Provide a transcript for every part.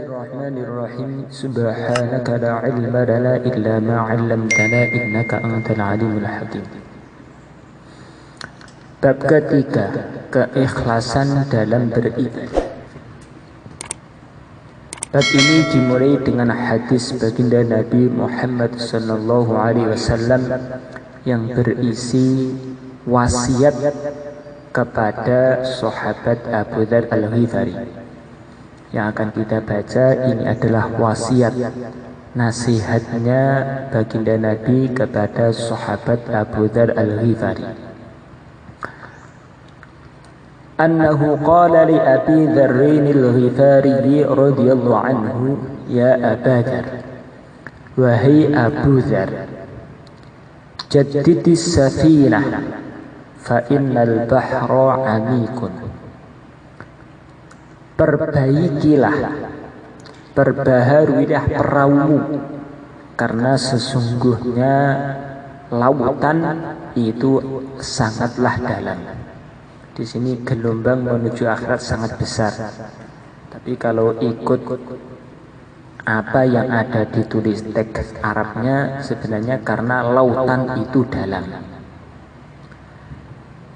Bismillahirrahmanirrahim. Subhanaka la ilma lana illa ma 'allamtana innaka antal alimul hakim. Bab ketiga, keikhlasan dalam beribadah. Bab ini dimulai dengan hadis baginda Nabi Muhammad sallallahu alaihi wasallam yang berisi wasiat kepada sahabat Abu Dzar Al-Ghifari. Yang akan kita baca ini adalah wasiat nasihatnya baginda Nabi kepada sahabat Abu Dzar Al-Ghifari. Annahu qala li Abi Dzarrin Al-Ghifari radhiyallahu anhu, ya Aba Dzar, wahai Abu Dzar, jaddidis safinah fa innal bahra 'amikun. Perbaikilah, perbaharuilah perahumu, karena sesungguhnya lautan itu sangatlah dalam. Di sini gelombang menuju akhirat sangat besar. Tapi kalau ikut apa yang ada ditulis teks Arabnya, sebenarnya karena lautan itu dalam.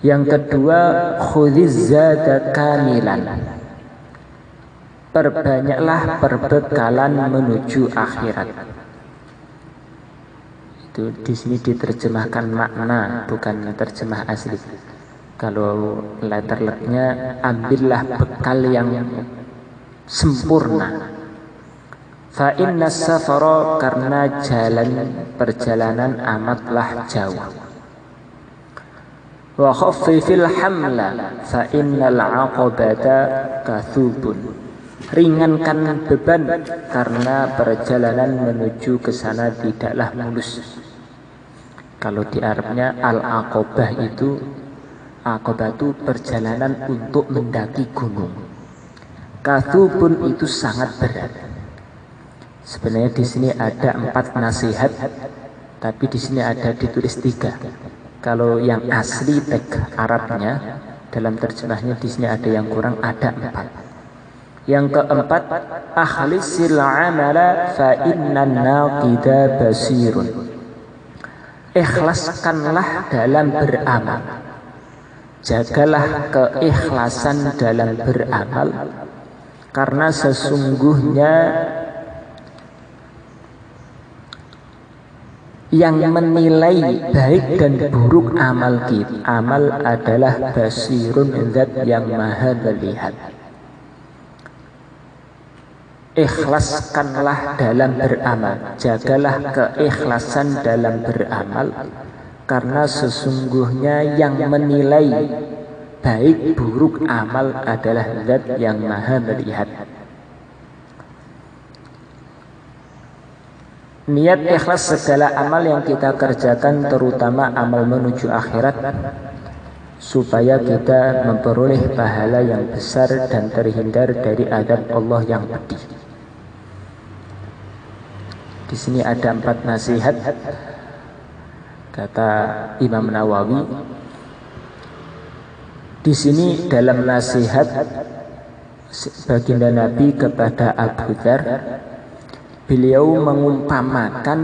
Yang kedua, khudziz zada kamilan. Perbanyaklah perbekalan menuju akhirat. Itu di sini diterjemahkan makna, bukan terjemah asli. Kalau letternya, ambillah bekal yang sempurna. Fa inna safara, karena perjalanan amatlah jauh. Wa khaffifil hamla fa innal 'aqabata kathubun. Ringankan beban, karena perjalanan menuju ke sana tidaklah mulus. Kalau di Arabnya al-aqobah itu, aqobah itu perjalanan untuk mendaki gunung. Kathubun itu sangat berat. Sebenarnya di sini ada 4 nasihat, tapi di sini ada ditulis 3. Kalau yang asli teks Arabnya, dalam terjemahnya di sini ada yang kurang, ada 4. Yang keempat, akhlisil amala fa innan naqida basirun. Ikhlaskanlah dalam beramal. Jagalah keikhlasan dalam beramal, karena sesungguhnya yang menilai baik dan buruk amal kita, amal adalah basirun, zat yang maha melihat. Ikhlaskanlah dalam beramal, jagalah keikhlasan dalam beramal, karena sesungguhnya yang menilai baik buruk amal adalah zat yang maha melihat. Niat ikhlas segala amal yang kita kerjakan, terutama amal menuju akhirat, supaya kita memperoleh pahala yang besar dan terhindar dari azab Allah yang pedih. Di sini ada 4 nasihat, kata Imam Nawawi. Di sini dalam nasihat baginda Nabi kepada Abu Dzar, beliau mengumpamakan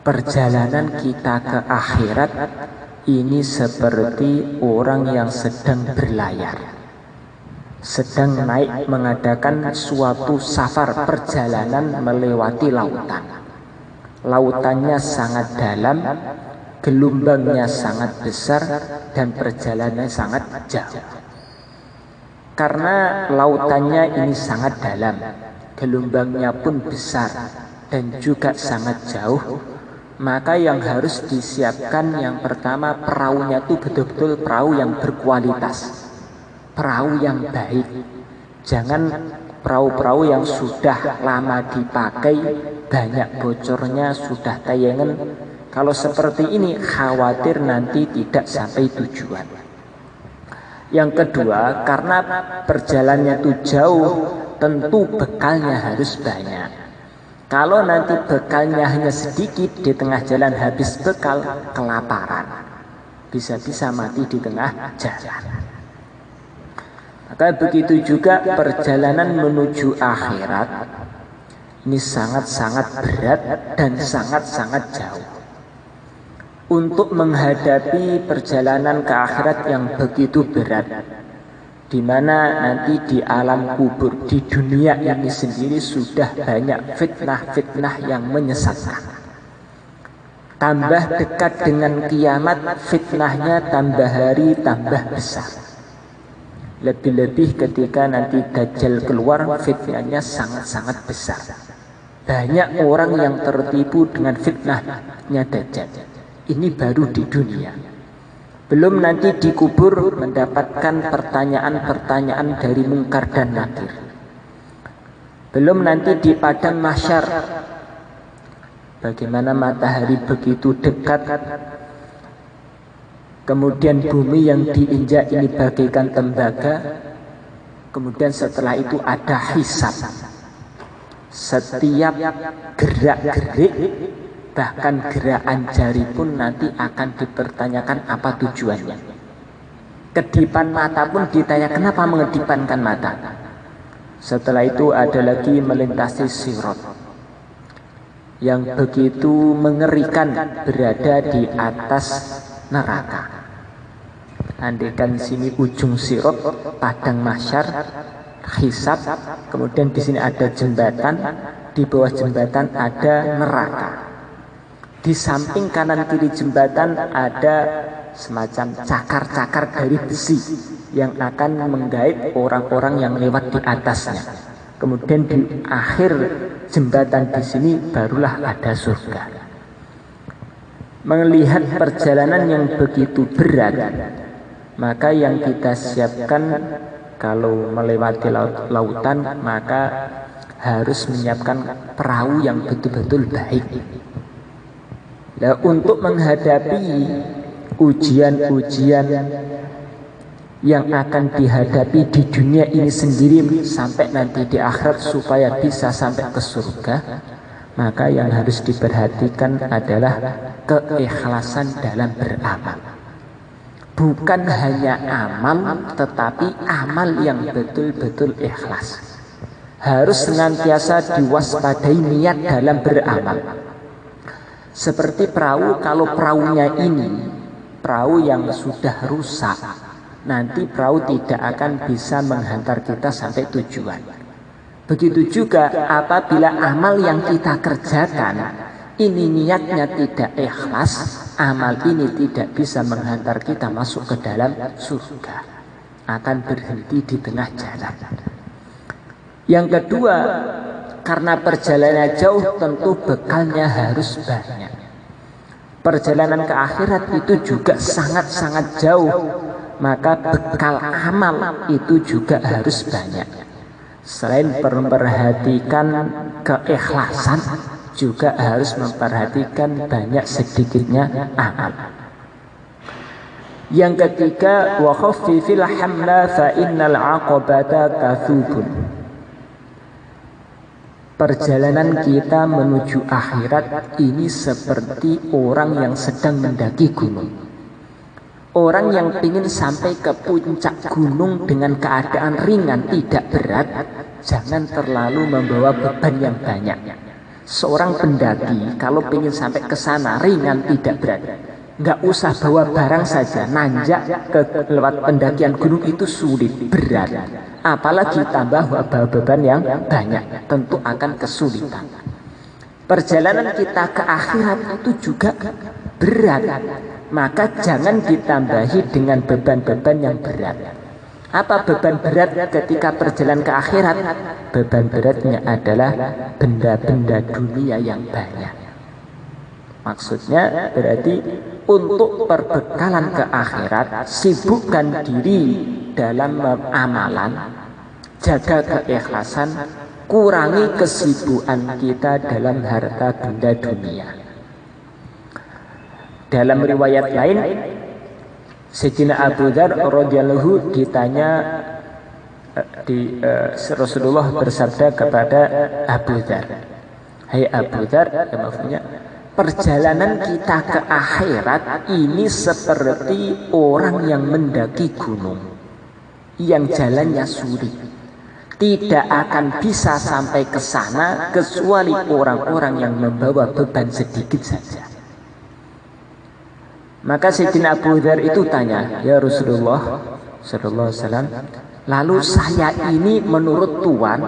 perjalanan kita ke akhirat ini seperti orang yang sedang berlayar, sedang naik mengadakan suatu safar, perjalanan melewati lautan. Lautannya sangat dalam, gelombangnya sangat besar, dan perjalanannya sangat jauh. Karena lautannya ini sangat dalam, gelombangnya pun besar, dan juga sangat jauh, maka yang harus disiapkan yang pertama, perahunya itu betul-betul perahu yang berkualitas, perahu yang baik. Jangan perahu-perahu yang sudah lama dipakai, banyak bocornya, sudah tayangan. Kalau seperti ini khawatir nanti tidak sampai tujuan. Yang kedua, karena perjalanannya itu jauh, tentu bekalnya harus banyak. Kalau nanti bekalnya hanya sedikit, di tengah jalan habis bekal, kelaparan, bisa-bisa mati di tengah jalan. Maka begitu juga perjalanan menuju akhirat, Ini sangat-sangat berat dan sangat-sangat jauh. Untuk menghadapi perjalanan ke akhirat yang begitu berat, di mana nanti di alam kubur, di dunia ini sendiri sudah banyak fitnah-fitnah yang menyesatkan. Tambah dekat dengan kiamat, fitnahnya tambah hari tambah besar. Lebih-lebih ketika nanti Dajjal keluar, fitnahnya sangat-sangat besar. Banyak orang yang tertipu dengan fitnahnya Dajjal. Ini baru di dunia. Belum nanti dikubur mendapatkan pertanyaan-pertanyaan dari Mungkar dan Nakir. Belum nanti di padang mahsyar, bagaimana matahari begitu dekat, kemudian bumi yang diinjak ini bagaikan tembaga, kemudian setelah itu ada hisab. Setiap gerak-gerik, bahkan gerakan jari pun nanti akan dipertanyakan apa tujuannya. Kedipan mata pun ditanya kenapa mengedipankan mata. Setelah itu ada lagi melintasi sirat yang begitu mengerikan, berada di atas neraka. Andaikan sini ujung sirat, padang mahsyar, hisab, kemudian di sini ada jembatan, di bawah jembatan ada neraka. Di samping kanan kiri jembatan ada semacam cakar-cakar dari besi yang akan menggait orang-orang yang lewat di atasnya. Kemudian di akhir jembatan di sini barulah ada surga. Melihat perjalanan yang begitu berat, maka yang kita siapkan kalau melewati lautan, maka harus menyiapkan perahu yang betul-betul baik. Nah, untuk menghadapi ujian-ujian yang akan dihadapi di dunia ini sendiri sampai nanti di akhirat supaya bisa sampai ke surga, maka yang harus diperhatikan adalah keikhlasan dalam beramal. Bukan hanya amal, tetapi amal yang betul-betul ikhlas. Harus senantiasa diwaspadai niat dalam beramal. Seperti perahu, kalau perahunya ini perahu yang sudah rusak, nanti perahu tidak akan bisa menghantar kita sampai tujuan. Begitu juga apabila amal yang kita kerjakan ini niatnya tidak ikhlas, amal ini tidak bisa menghantar kita masuk ke dalam surga, akan berhenti di tengah jalan. Yang kedua, karena perjalanan jauh tentu bekalnya harus banyak. Perjalanan ke akhirat itu juga sangat-sangat jauh, maka bekal amal itu juga harus banyak. Selain memperhatikan keikhlasan, juga harus memperhatikan banyak sedikitnya amal. Yang ketiga, wa khaffifil hamla fa innal 'aqabata kathubun. Perjalanan kita menuju akhirat ini seperti orang yang sedang mendaki gunung. Orang yang ingin sampai ke puncak gunung dengan keadaan ringan, tidak berat, jangan terlalu membawa beban yang banyak. Seorang pendaki kalau ingin sampai ke sana ringan, tidak berat, nggak usah bawa barang saja, nanjak ke lewat pendakian gunung itu sulit, berat. Apalagi tambah bawa beban yang banyak, tentu akan kesulitan. Perjalanan kita ke akhirat itu juga berat, maka jangan ditambahi dengan beban-beban yang berat. Apa beban berat ketika perjalanan ke akhirat? Beban beratnya adalah benda-benda dunia yang banyak. Maksudnya berarti untuk perbekalan ke akhirat, sibukkan diri dalam amalan, jaga keikhlasan, kurangi kesibukan kita dalam harta benda dunia. Dalam riwayat lain, Sayyidina Abu Dzar radhiyallahu ditanya, Rasulullah bersabda kepada Abu Dzar, "Hai Abu Dzar," maksudnya, perjalanan kita ke akhirat ini seperti orang yang mendaki gunung yang jalannya sulit. tidak akan bisa sampai ke sana kecuali orang-orang yang membawa beban sedikit saja. Maka Sayyidina Abu Dzar itu tanya, ya Rasulullah sallallahu alaihi wasallam, lalu saya ini menurut Tuhan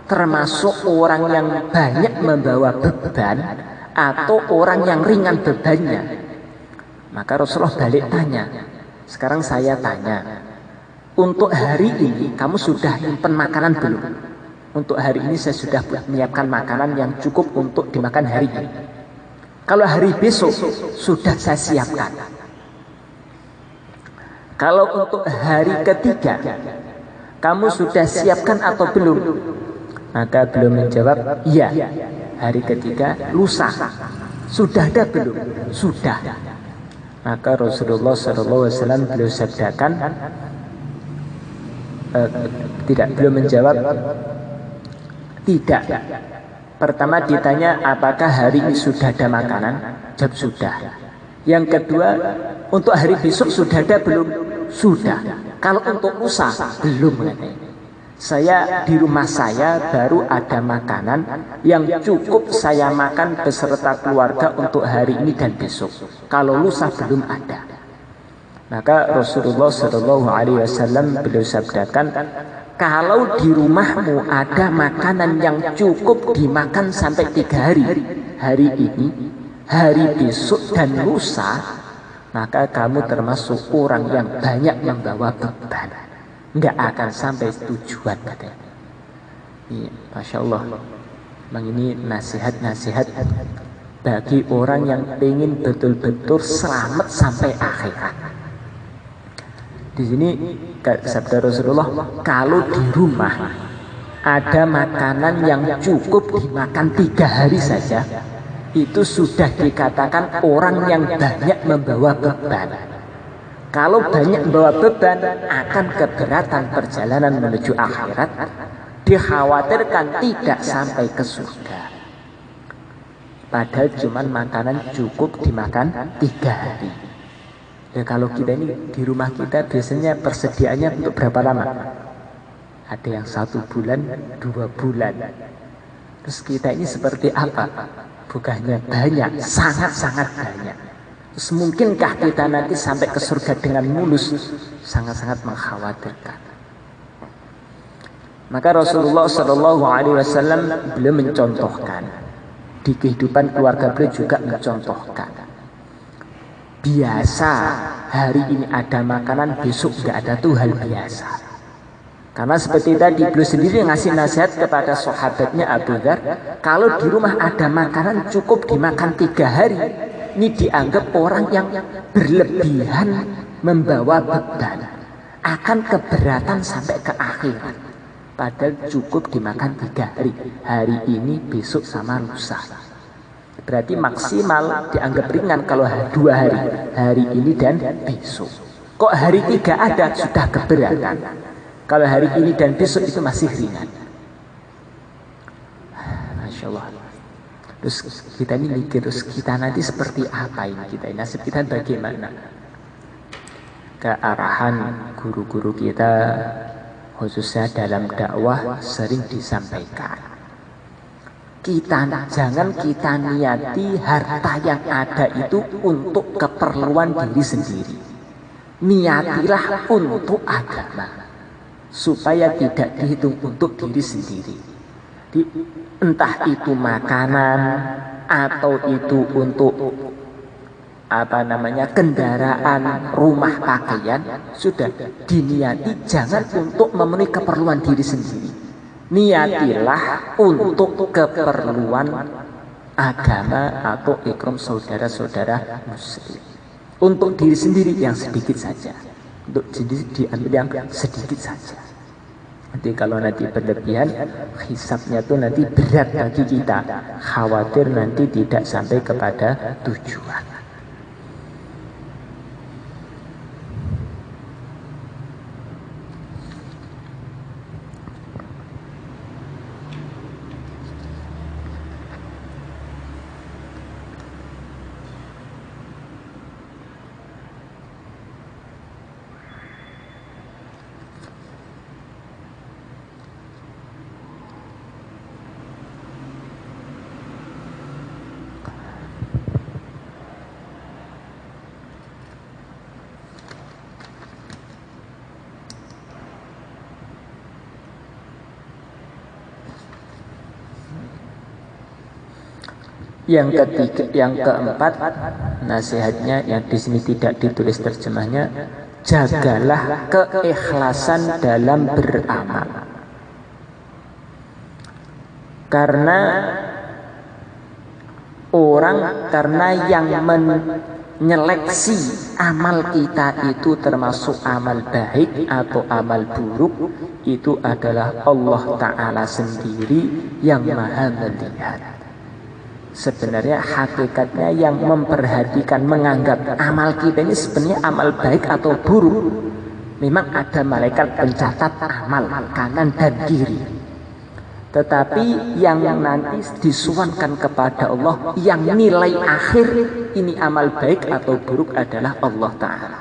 termasuk orang yang banyak membawa beban atau orang yang ringan bebannya? Maka Rasulullah balik tanya, sekarang saya tanya, untuk hari ini kamu sudah nyimpen makanan belum? Untuk hari ini saya sudah menyiapkan makanan yang cukup untuk dimakan hari ini. Kalau hari besok sudah saya siapkan. Kalau untuk hari ketiga kamu sudah siapkan atau belum? Maka beliau menjawab, iya. Hari ketiga lusa sudah ada belum? Sudah. Maka Rasulullah SAW beliau sabdakan, tidak, beliau menjawab tidak. Pertama ditanya apakah hari ini sudah ada makanan? Jawab sudah. Yang kedua, untuk hari besok sudah ada belum? Sudah. Kalau untuk lusa belum. Saya di rumah saya baru ada makanan yang cukup saya makan beserta keluarga untuk hari ini dan besok. Kalau lusa belum ada. Maka Rasulullah SAW beliau sabdakan, kalau di rumahmu ada makanan yang cukup dimakan sampai 3 hari, hari ini, hari besok dan lusa, maka kamu termasuk orang yang banyak membawa beban, nggak akan sampai tujuan, katanya. Iya, Masya Allah. Memang ini nasihat-nasihat bagi orang yang ingin betul-betul selamat sampai akhirat. Di sini sabda Rasulullah, kalau di rumah ada makanan yang cukup dimakan 3 hari saja, itu sudah dikatakan orang yang banyak membawa beban. Kalau banyak membawa beban akan keberatan perjalanan menuju akhirat, dikhawatirkan tidak sampai ke surga. Padahal cuman makanan cukup dimakan 3 hari. Ya, kalau kita ini di rumah kita biasanya persediaannya untuk berapa lama? Ada yang 1 bulan, 2 bulan. Terus kita ini seperti apa? Bukannya banyak, sangat-sangat banyak. Terus mungkinkah kita nanti sampai ke surga dengan mulus? Sangat-sangat mengkhawatirkan. Maka Rasulullah SAW beliau mencontohkan, di kehidupan keluarga beliau juga mencontohkan. Biasa hari ini ada makanan, besok nggak ada, tuh hal biasa. Karena seperti tadi beliau sendiri ngasih nasihat kepada sahabatnya Abu Dzar, kalau di rumah ada makanan cukup dimakan 3 hari, ini dianggap orang yang berlebihan membawa beban, akan keberatan sampai ke akhirat. Padahal cukup dimakan 3 hari, hari ini, besok sama lusa. Berarti maksimal dianggap ringan kalau 2 hari, hari ini dan besok. Kok hari 3 ada, sudah keberatan. Kalau hari ini dan besok itu masih ringan. Masya Allah. Terus kita ini mikir, terus kita nanti seperti apa ini kita? Nasib kita bagaimana? Kearahan guru-guru kita, khususnya dalam dakwah, sering disampaikan. Jangan kita niati harta yang ada itu untuk keperluan diri sendiri. Niatilah untuk agama, supaya tidak dihitung untuk diri sendiri. Entah itu makanan atau itu untuk kendaraan, rumah, pakaian, sudah diniati jangan untuk memenuhi keperluan diri sendiri. Niatilah untuk keperluan agama atau ikram saudara-saudara muslim. Untuk diri sendiri yang sedikit saja, untuk sendiri diambil yang sedikit saja. Nanti kalau nanti berlebihan, hisabnya tuh nanti berat bagi kita. Khawatir nanti tidak sampai kepada tujuan. Yang ketiga, yang keempat, nasihatnya yang di sini tidak ditulis terjemahnya, jagalah keikhlasan dalam beramal. Karena yang menyeleksi amal kita itu termasuk amal baik atau amal buruk, itu adalah Allah Ta'ala sendiri yang maha melihat. Sebenarnya hakikatnya yang memperhatikan, menganggap amal kita ini sebenarnya amal baik atau buruk, memang ada malaikat pencatat amal kanan dan kiri. Tetapi yang nanti disuankan kepada Allah, yang nilai akhir ini amal baik atau buruk adalah Allah Ta'ala.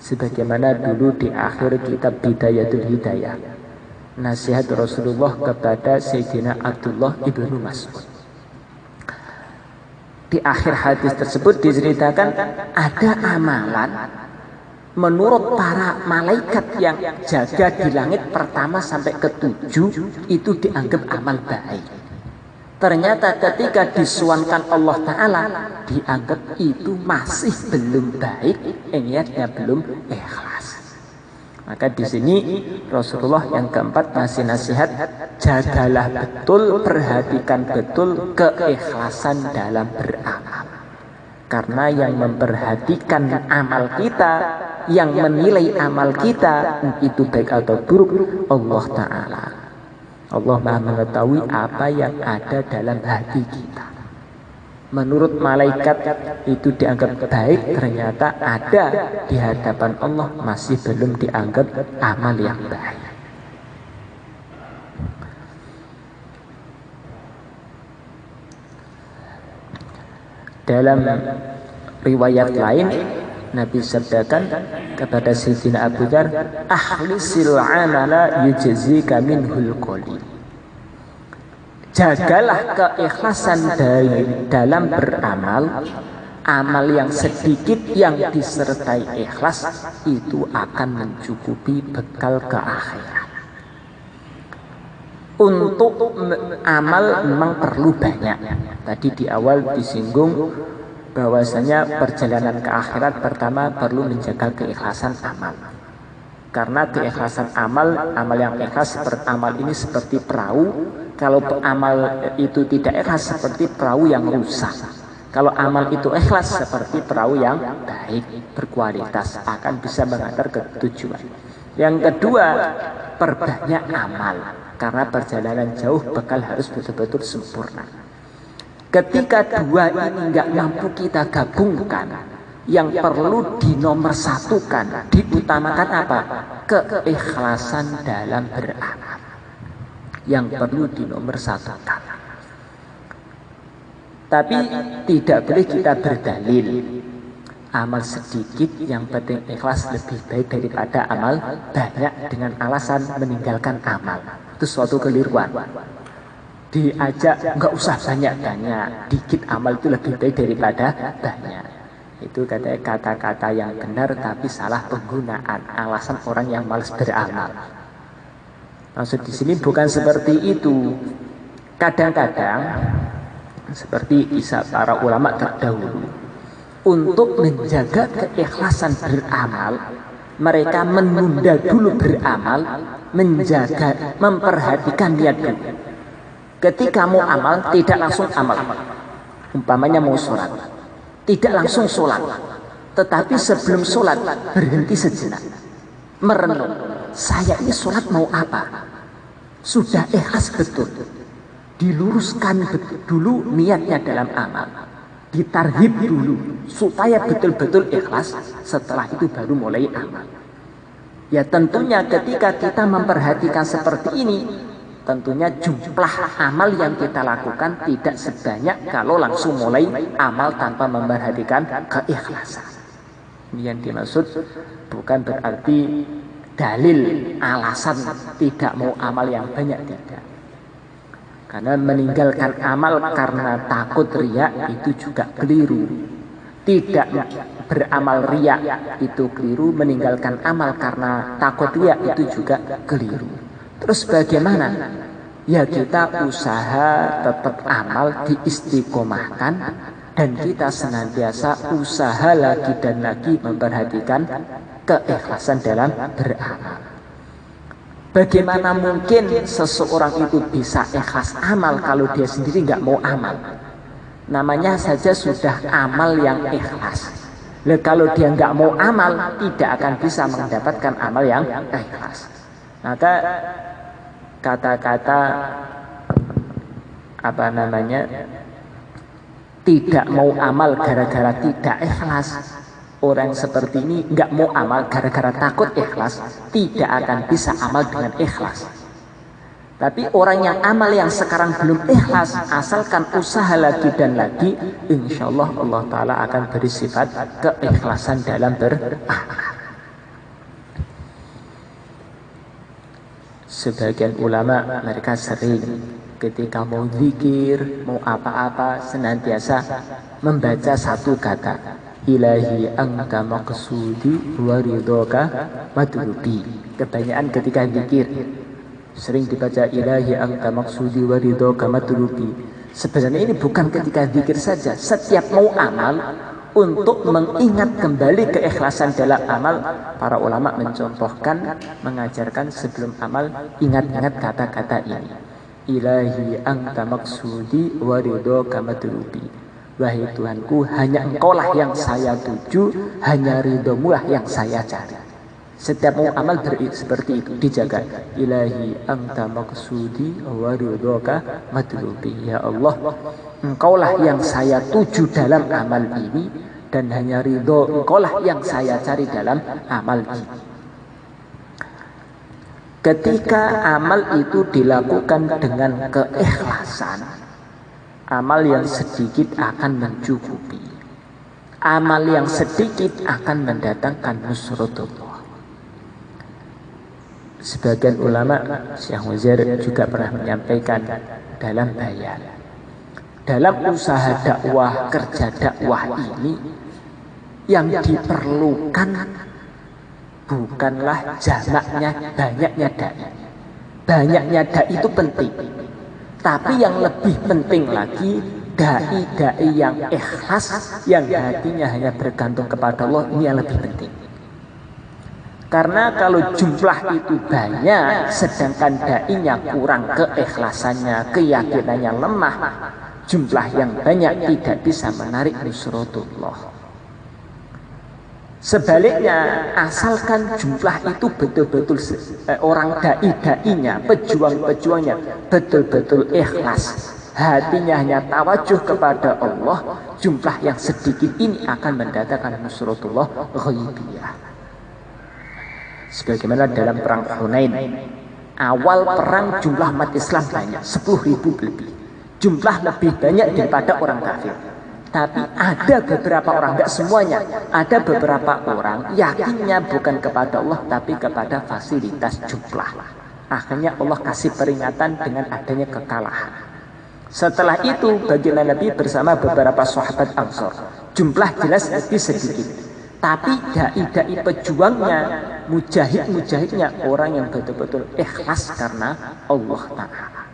Sebagaimana dulu di akhir kitab Bidayatul Hidayah, nasihat Rasulullah kepada Sayyidina Abdullah ibnu Mas'ud. Di akhir hadis tersebut diceritakan ada amalan menurut para malaikat yang jaga di langit pertama sampai ke-7 itu dianggap amal baik. Ternyata ketika disuankan Allah Ta'ala dianggap itu masih belum baik, niatnya belum ikhlas. Maka di sini Rasulullah yang keempat ngasih nasihat, jagalah betul, perhatikan betul keikhlasan dalam beramal. Karena yang memperhatikan amal kita, yang menilai amal kita itu baik atau buruk, Allah Ta'ala. Allah Maha mengetahui apa yang ada dalam hati kita. Menurut malaikat itu dianggap baik, ternyata ada di hadapan Allah masih belum dianggap amal yang baik. Dalam riwayat lain Nabi sabdakan kepada Sayyidina Abu Dzar, akhlisil amala yujzika minhul qalil. Jagalah keikhlasan dalam beramal. Amal yang sedikit yang disertai ikhlas itu akan mencukupi bekal ke akhirat. Untuk amal memang perlu banyak. Tadi di awal disinggung bahwasanya perjalanan ke akhirat pertama perlu menjaga keikhlasan amal. Karena keikhlasan amal yang ikhlas seperti amal ini seperti perahu. Kalau amal itu tidak ikhlas seperti perahu yang rusak. Kalau amal itu ikhlas seperti perahu yang baik, berkualitas, akan bisa mengantar ke tujuan. Yang kedua, perbanyak amal. Karena perjalanan jauh bekal harus betul-betul sempurna. Ketika dua ini nggak mampu kita gabungkan, yang perlu dinomorsatukan, diutamakan apa? Keikhlasan dalam beramal. Yang perlu dinomorsatukan. Tapi tidak boleh kita berdalil amal sedikit yang penting ikhlas lebih baik daripada amal banyak dengan alasan meninggalkan amal. Itu suatu keliruan. Diajak nggak usah banyak-banyak, dikit amal itu lebih baik daripada banyak. Itu katanya kata-kata yang benar tapi salah penggunaan, alasan orang yang malas beramal. Maksud di sini bukan seperti itu. Kadang-kadang seperti kisah para ulama terdahulu, untuk menjaga keikhlasan beramal, mereka menunda dulu beramal, memperhatikan niat dulu. Ketika mau amal, tidak langsung amal. Umpamanya mau sholat, tidak langsung sholat, tetapi sebelum sholat berhenti sejenak, merenung. Saya ini sholat mau apa? Sudah ikhlas betul. Diluruskan betul dulu niatnya dalam amal. Ditarhib dulu supaya betul-betul ikhlas. Setelah itu baru mulai amal. Ya tentunya ketika kita memperhatikan seperti ini, tentunya jumlah amal yang kita lakukan tidak sebanyak kalau langsung mulai amal tanpa memperhatikan keikhlasan. Ini yang dimaksud bukan berarti dalil alasan tidak mau amal yang banyak, tidak. Karena meninggalkan amal karena takut riya itu juga keliru. Tidak beramal riya itu keliru, meninggalkan amal karena takut riya itu juga keliru. Terus bagaimana? ya kita usaha tetap amal diistiqomahkan, dan kita senantiasa usaha lagi dan lagi memperhatikan keikhlasan dalam beramal. Bagaimana mungkin seseorang itu bisa ikhlas amal kalau dia sendiri nggak mau amal? Namanya saja sudah amal yang ikhlas. Nah, kalau dia nggak mau amal, tidak akan bisa mendapatkan amal yang ikhlas. Maka kata-kata tidak mau amal gara-gara tidak ikhlas, orang seperti ini nggak mau amal gara-gara takut ikhlas, tidak akan bisa amal dengan ikhlas. Tapi orang yang amal yang sekarang belum ikhlas, asalkan usaha lagi dan lagi, insya Allah Allah Ta'ala akan beri sifat keikhlasan dalam beramal. Sebagian ulama mereka sering ketika mau zikir, mau apa-apa, senantiasa membaca satu kata, Ilahi anta maqsudi wa ridhoka matlubi. Kebanyakan ketika zikir sering dibaca Ilahi anta maqsudi wa ridhoka matlubi. Sebenarnya ini bukan ketika zikir saja, setiap mau amal, untuk mengingat kembali keikhlasan dalam amal, para ulama mencontohkan, mengajarkan sebelum amal, ingat-ingat kata-kata ini. Ilahi anta maksudi wa ridhoka matlubi. Wahai Tuhanku, hanya Engkaulah yang saya tuju, hanya ridhomu-lah yang saya cari. Setiap mau amal seperti itu dijaga. Ilahi anta maksudi wa ridhoka matlubi. Ya Allah, Engkaulah yang saya tuju dalam amal ini, dan hanya ridho Engkaulah yang saya cari dalam amal ini. Ketika amal itu dilakukan dengan keikhlasan, amal yang sedikit akan mencukupi. Amal yang sedikit akan mendatangkan nusratullah. Sebagian ulama, Syekh Muzair juga pernah menyampaikan dalam bayan, dalam usaha dakwah, kerja dakwah ini, yang diperlukan bukanlah jamaknya, banyaknya dai. Banyaknya dai itu penting, tapi yang lebih penting lagi, dai-dai yang ikhlas, yang hatinya hanya bergantung kepada Allah, ini yang lebih penting. Karena kalau jumlah itu banyak, sedangkan dai-nya kurang keikhlasannya, keyakinannya lemah, jumlah yang banyak tidak bisa menarik nusratullah. Sebaliknya, asalkan jumlah itu betul-betul orang dai-dainya, pejuang-pejuangnya betul-betul ikhlas, hatinya hanya tawajuh kepada Allah, jumlah yang sedikit ini akan mendatangkan nusratullah ghaibiyah. Sebagaimana dalam perang Hunain, awal perang jumlah umat Islam banyak, 10.000 lebih. Jumlah lebih banyak daripada orang kafir. Tapi ada beberapa orang, tidak semuanya, ada beberapa orang yakinnya bukan kepada Allah, tapi kepada fasilitas jumlah. Akhirnya Allah kasih peringatan dengan adanya kekalahan. Setelah itu baginda Nabi bersama beberapa sahabat Ansor. Jumlah jelas lebih sedikit, tapi dai-dai pejuangnya, mujahid-mujahidnya, orang yang betul-betul ikhlas karena Allah Ta'ala,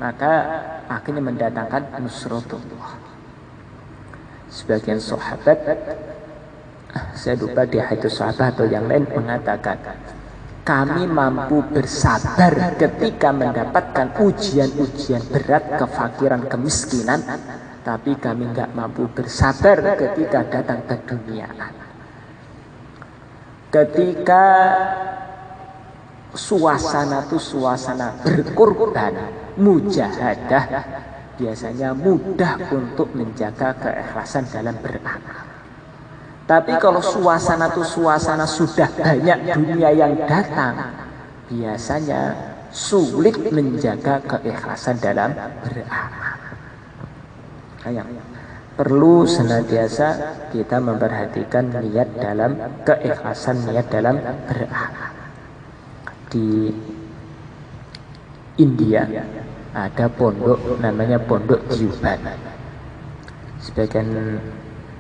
maka akhirnya mendatangkan nusratullah. Sebagian sahabat, saya lupa di hadits sahabat atau yang lain, mengatakan kami mampu bersabar ketika mendapatkan ujian-ujian berat, kefakiran, kemiskinan, tapi kami nggak mampu bersabar ketika datang keduniaan. Ketika suasana itu suasana berkorban, mujahadah, biasanya mudah untuk menjaga keikhlasan dalam beramal. Tapi kalau suasana itu suasana sudah banyak dunia yang datang, biasanya sulit menjaga keikhlasan dalam beramal. Perlu senantiasa kita memperhatikan niat dalam keikhlasan, niat dalam beramal. Di India ada pondok namanya Pondok Jiuban. Sebagian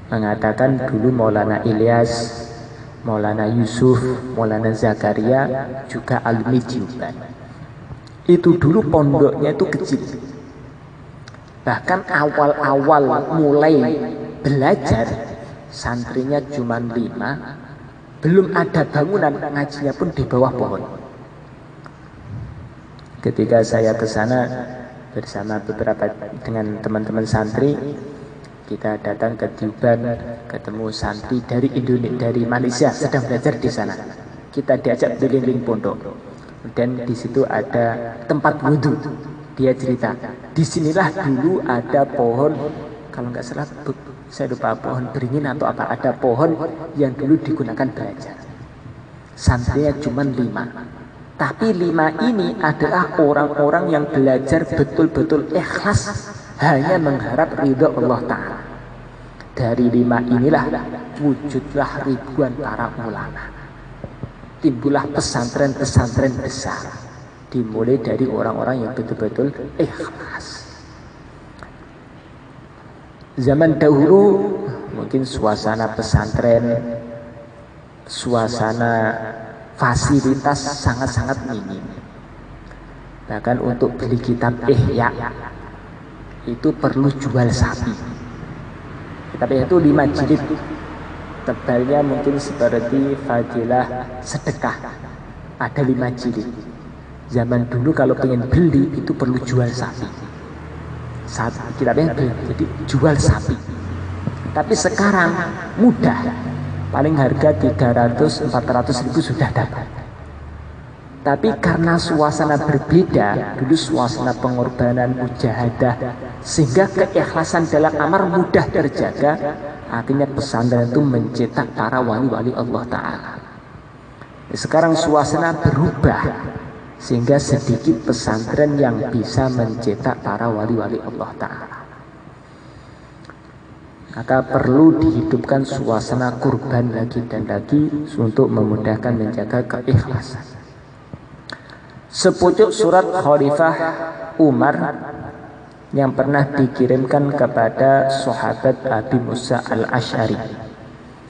mengatakan dulu Maulana Ilyas, Maulana Yusuf, Maulana Zakaria juga alumni Jiuban. Itu dulu pondoknya itu kecil. Bahkan awal-awal mulai belajar, santrinya cuma 5, belum ada bangunan, ngajinya pun di bawah pohon. Ketika saya ke sana bersama beberapa dengan teman-teman santri, kita datang ke Tuban, ketemu santri dari Indonesia, dari Malaysia sedang belajar di sana. Kita diajak keliling pondok, dan di situ ada tempat wudhu. Dia cerita, disinilah dulu ada pohon, kalau nggak salah, saya lupa pohon beringin atau apa, ada pohon yang dulu digunakan belajar. Santrinya cuma 5, tapi 5 ini adalah orang-orang yang belajar betul-betul ikhlas, hanya mengharap ridha Allah Ta'ala. Dari 5 inilah wujudlah ribuan para ulama. Timbullah pesantren-pesantren besar, dimulai dari orang-orang yang betul-betul ikhlas. Zaman dahulu mungkin suasana pesantren, suasana fasilitas sangat-sangat minim. Bahkan untuk beli kitab Ihya itu perlu jual sapi. Kitab Ihya itu 5 jilid, tebalnya mungkin seperti Fadilah Sedekah, ada 5 jilid. Zaman dulu kalau pengen beli itu perlu jual sapi. Saat kitabnya beli, jadi jual sapi. Tapi sekarang mudah, paling harga 300-400 ribu sudah dapat. Tapi karena suasana berbeda, dulu suasana pengorbanan, mujahadah, sehingga keikhlasan dalam amal mudah terjaga. Akhirnya pesantren itu mencetak para wali-wali Allah Ta'ala. Sekarang suasana berubah, sehingga sedikit pesantren yang bisa mencetak para wali-wali Allah Ta'ala. Maka perlu dihidupkan suasana kurban lagi dan lagi untuk memudahkan menjaga keikhlasan. Sepucuk surat Khalifah Umar yang pernah dikirimkan kepada sahabat Abi Musa al-Asy'ari.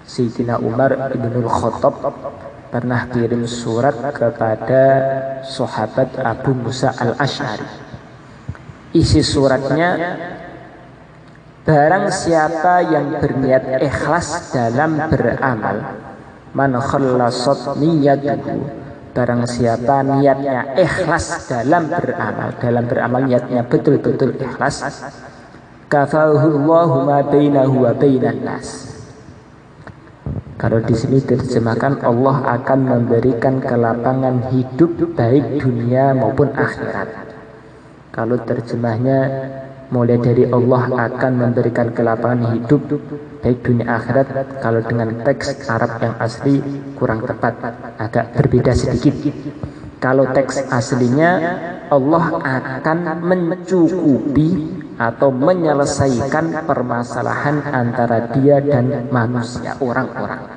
Sayyidina Umar ibnul Khattab pernah kirim surat kepada sahabat Abu Musa al-Asy'ari. Isi suratnya, barang siapa yang berniat ikhlas dalam beramal, man khallasat niyatuhu, barang siapa niatnya ikhlas dalam beramal niatnya betul-betul ikhlas, kafahullahu ma bainahu wa bainan nas. Kalau di sini terjemahkan, Allah akan memberikan kelapangan hidup baik dunia maupun akhirat. Kalau terjemahnya mulai dari Allah akan memberikan kelapangan hidup baik dunia akhirat, kalau dengan teks Arab yang asli kurang tepat, agak berbeda sedikit. Kalau teks aslinya, Allah akan mencukupi atau menyelesaikan permasalahan antara dia dan manusia, orang-orang.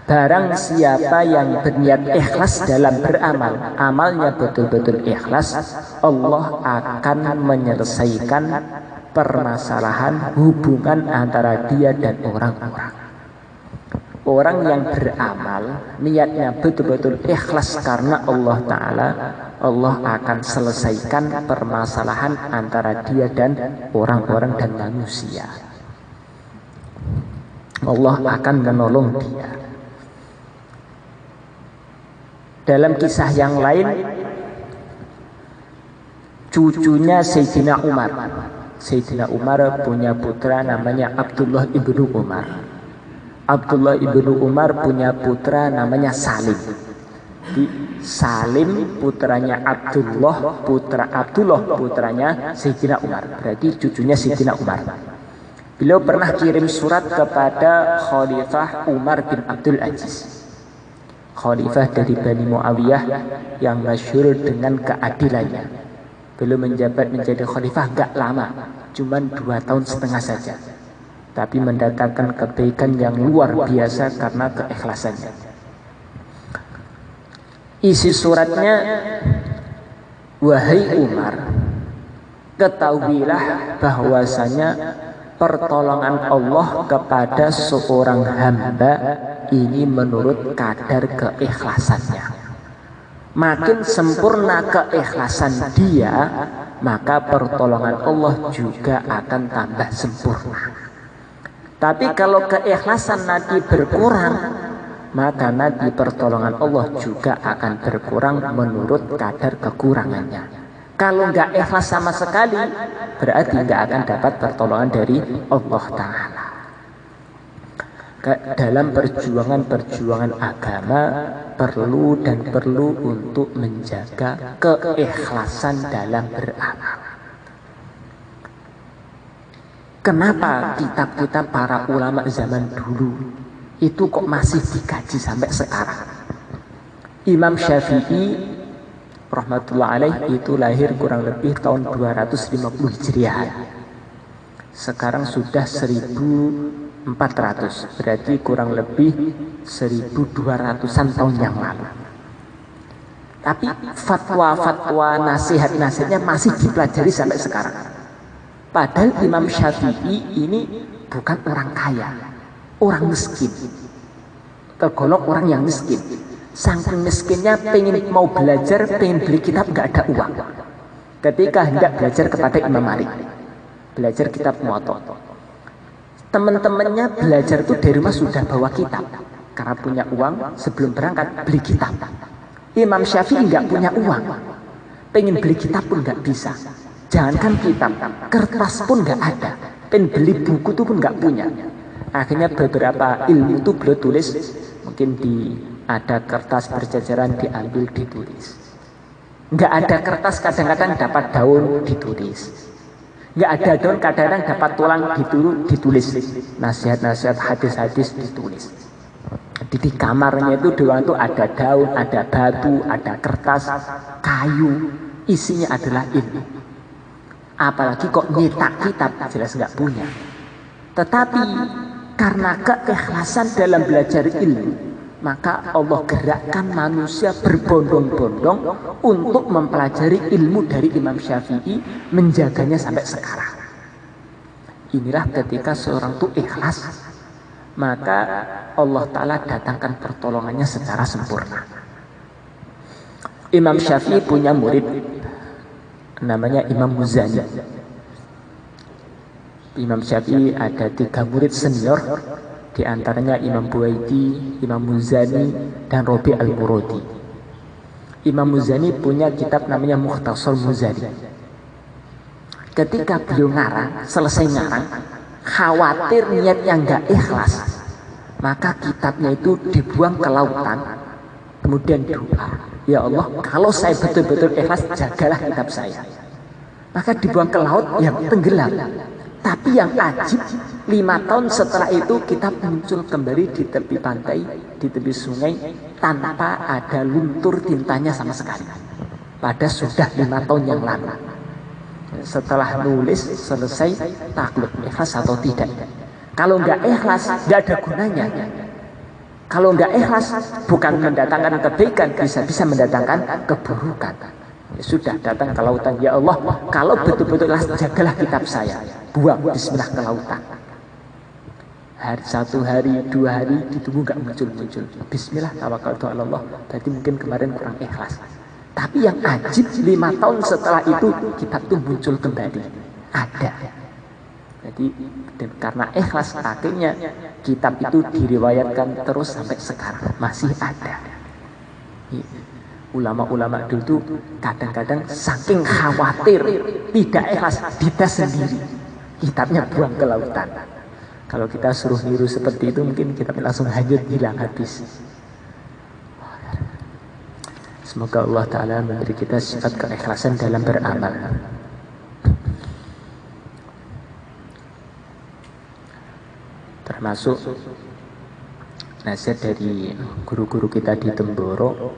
Barang siapa yang berniat ikhlas dalam beramal, amalnya betul-betul ikhlas, Allah akan menyelesaikan permasalahan hubungan antara dia dan orang-orang. Orang yang beramal, niatnya betul-betul ikhlas karena Allah Ta'ala, Allah akan selesaikan permasalahan antara dia dan orang-orang dan manusia. Allah akan menolong dia. Dalam kisah yang lain, cucunya Sayyidina Umar. Sayyidina Umar punya putra namanya Abdullah ibnu Umar. Abdullah ibnu Umar punya putra namanya Salim. Salim putranya Abdullah, putranya Sayyidina Umar. Berarti cucunya Sayyidina Umar. Beliau pernah kirim surat kepada Khalifah Umar bin Abdul Aziz, khalifah dari Bani Muawiyah yang masyhur dengan keadilannya. Beliau menjabat menjadi khalifah gak lama, cuma 2,5 tahun saja, tapi mendatangkan kebaikan yang luar biasa karena keikhlasannya. Isi suratnya, wahai Umar, ketahuilah bahwasanya pertolongan Allah kepada seorang hamba ini menurut kadar keikhlasannya. makin sempurna keikhlasan dia, maka pertolongan Allah juga akan tambah sempurna. Tapi kalau keikhlasan nanti berkurang, maka nanti pertolongan Allah juga akan berkurang menurut kadar kekurangannya. Kalau nggak ikhlas sama sekali, berarti nggak akan dapat pertolongan dari Allah Ta'ala. Dalam perjuangan agama perlu untuk menjaga keikhlasan dalam beramal. Kenapa kitab-kitab para ulama zaman dulu itu kok masih dikaji sampai sekarang? Imam Syafi'i rahmatullah alaih itu lahir kurang lebih tahun 250 Hijriah. Sekarang sudah 1400, berarti kurang lebih 1200-an tahun yang lalu. Tapi fatwa-fatwa, nasihat-nasihatnya masih dipelajari sampai sekarang. Padahal Imam Syafi'i ini bukan orang kaya, orang miskin, tergolong orang yang miskin. Saking miskinnya pengen mau belajar, pengen beli kitab, nggak ada uang. Ketika hendak belajar kepada Imam Malik, belajar kitab Muwatta, teman-temannya belajar tuh dari rumah sudah bawa kitab, karena punya uang sebelum berangkat beli kitab. Imam Syafi'i nggak punya uang, pengen beli kitab pun nggak bisa. Jangankan kitab, kertas pun nggak ada, pengen beli buku tuh pun nggak punya. Akhirnya beberapa ilmu tuh beliau tulis, mungkin ada kertas berjajaran diambil ditulis. Nggak ada kertas, kadang-kadang dapat daun ditulis. Nggak ada daun, kadang-kadang dapat tulang ditulis. Nasihat-nasihat, hadis-hadis ditulis. Jadi di kamarnya itu di ruangan itu ada daun, ada batu, ada kertas, kayu. Isinya adalah ilmu. Apalagi kok nyetak kitab, jelas nggak punya. Tetapi karena keikhlasan dalam belajar ilmu, maka Allah gerakkan manusia berbondong-bondong untuk mempelajari ilmu dari Imam Syafi'i, menjaganya sampai sekarang. Inilah ketika seorang itu ikhlas, maka Allah Ta'ala datangkan pertolongannya secara sempurna. Imam Syafi'i punya murid namanya Imam Muzani. Imam Syafi'i ada 3 murid senior, di antaranya Imam Buwaiti, Imam Muzani, dan Robi Al-Muradi. Imam Muzani punya kitab namanya Mukhtasar Muzani. Ketika beliau ngarang, selesai ngarang, khawatir niatnya nggak ikhlas, maka kitabnya itu dibuang ke lautan, kemudian doa, ya Allah, kalau saya betul-betul ikhlas, jagalah kitab saya. Maka dibuang ke laut yang tenggelam. Tapi yang ajib, 5 tahun setelah itu kitab muncul kembali di tepi pantai, di tepi sungai, tanpa ada luntur tintanya sama sekali. Padahal sudah 5 tahun yang lalu. Setelah nulis selesai, takluk ikhlas atau tidak. Kalau nggak ikhlas, nggak ada gunanya. Kalau nggak ikhlas, bukan mendatangkan kebaikan, bisa mendatangkan keburukan. Ya sudah, datang ke lautan, ya Allah, kalau betul-betul ikhlas, jagalah kitab saya. Buang bismillah ke lautan. 1 hari, 2 hari, ditunggu nggak muncul. Bismillah, tawakkaltu ala Allah. Berarti mungkin kemarin kurang ikhlas. Tapi yang ajib, 5 tahun setelah itu kitab itu muncul kembali. Ada. Jadi karena ikhlas, akhirnya kitab itu diriwayatkan terus sampai sekarang masih ada. Ulama-ulama dulu tuh kadang-kadang saking khawatir tidak ikhlas, dites sendiri, kitabnya buang ke lautan. Kalau kita suruh niru seperti itu, mungkin kitabnya langsung hanyut, hilang, habis. Semoga Allah Ta'ala memberi kita sifat keikhlasan dalam beramal. Termasuk nasihat dari guru-guru kita di Temboro,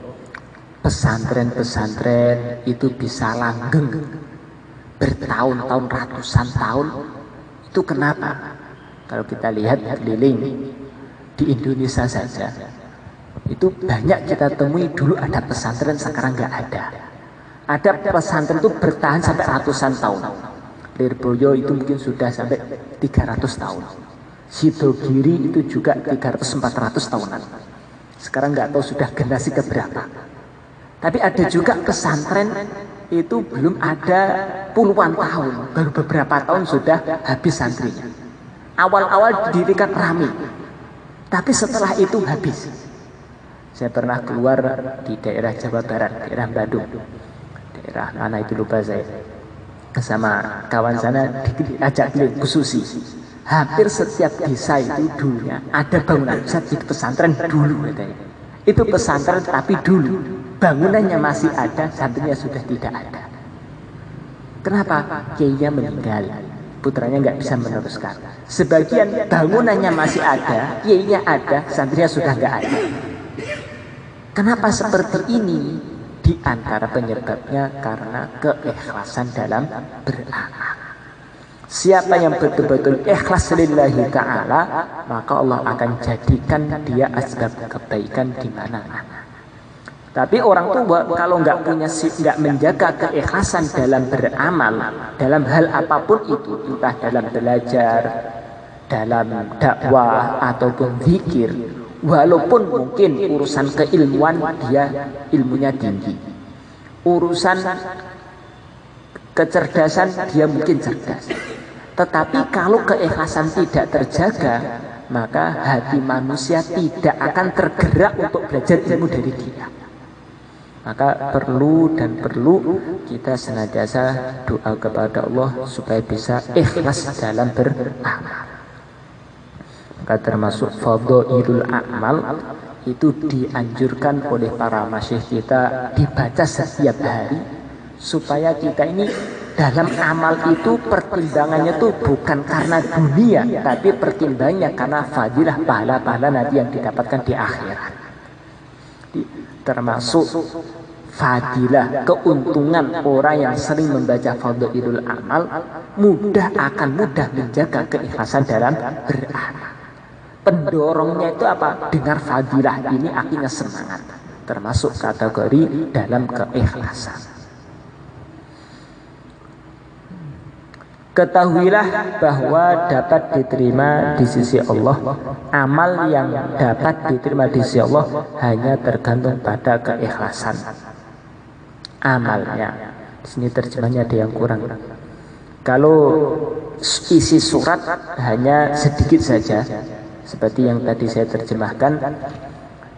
pesantren-pesantren itu bisa langgeng bertahun-tahun, ratusan tahun. Itu kenapa? Kalau kita lihat keliling di Indonesia saja, itu banyak kita temui. Dulu ada pesantren, sekarang nggak ada. Ada pesantren itu bertahan sampai ratusan tahun. Lirboyo itu mungkin sudah sampai 300 tahun. Sidogiri itu juga 300-400 tahunan. Sekarang nggak tahu sudah generasi keberapa. Tapi ada juga pesantren itu belum ada puluhan tahun, baru beberapa tahun sudah habis santrinya. Awal-awal didirikan rame, tapi setelah itu habis. Saya pernah keluar di daerah Jawa Barat, daerah Bandung, daerah mana itu lupa saya, sama kawan sana diajak keliling Bu Susi. Hampir setiap desa itu dulunya ada bangunan di pesantren dulu katanya. Itu pesantren tapi dulu bangunannya masih ada, santrinya sudah tidak ada. Kenapa? Kiainya meninggal, putranya nggak bisa meneruskan. Sebagian bangunannya masih ada, kiainya ada, santrinya sudah nggak ada. Kenapa seperti ini? Di antara penyebabnya karena keikhlasan dalam beramal. Siapa yang betul-betul ikhlas lillahi ta'ala, maka Allah akan jadikan dia asbab kebaikan di mana-mana. Tapi orang tua kalau nggak menjaga keikhlasan dalam beramal, dalam hal apapun itu, entah dalam belajar, dalam dakwah ataupun zikir, walaupun mungkin urusan keilmuan dia ilmunya tinggi, urusan kecerdasan dia mungkin cerdas, tetapi kalau keikhlasan tidak terjaga, maka hati manusia tidak akan tergerak untuk belajar ilmu dari dia. Maka perlu kita senantiasa doa kepada Allah supaya bisa ikhlas dalam beramal. Maka termasuk fadhailul a'mal itu dianjurkan oleh para masyayikh kita dibaca setiap hari, supaya kita ini dalam amal itu pertimbangannya itu bukan karena dunia, tapi pertimbangannya karena fadilah pahala-pahala nanti yang didapatkan di akhirat. Termasuk fadilah keuntungan orang yang sering membaca fadhailul amal, akan mudah menjaga keikhlasan dalam beramal. Pendorongnya itu apa? Dengar fadilah ini akhirnya semangat. Termasuk kategori dalam keikhlasan. Ketahuilah bahwa dapat diterima di sisi Allah, amal yang dapat diterima di sisi Allah hanya tergantung pada keikhlasan amalnya. Di sini terjemahnya ada yang kurang. Kalau isi surat hanya sedikit saja, seperti yang tadi saya terjemahkan,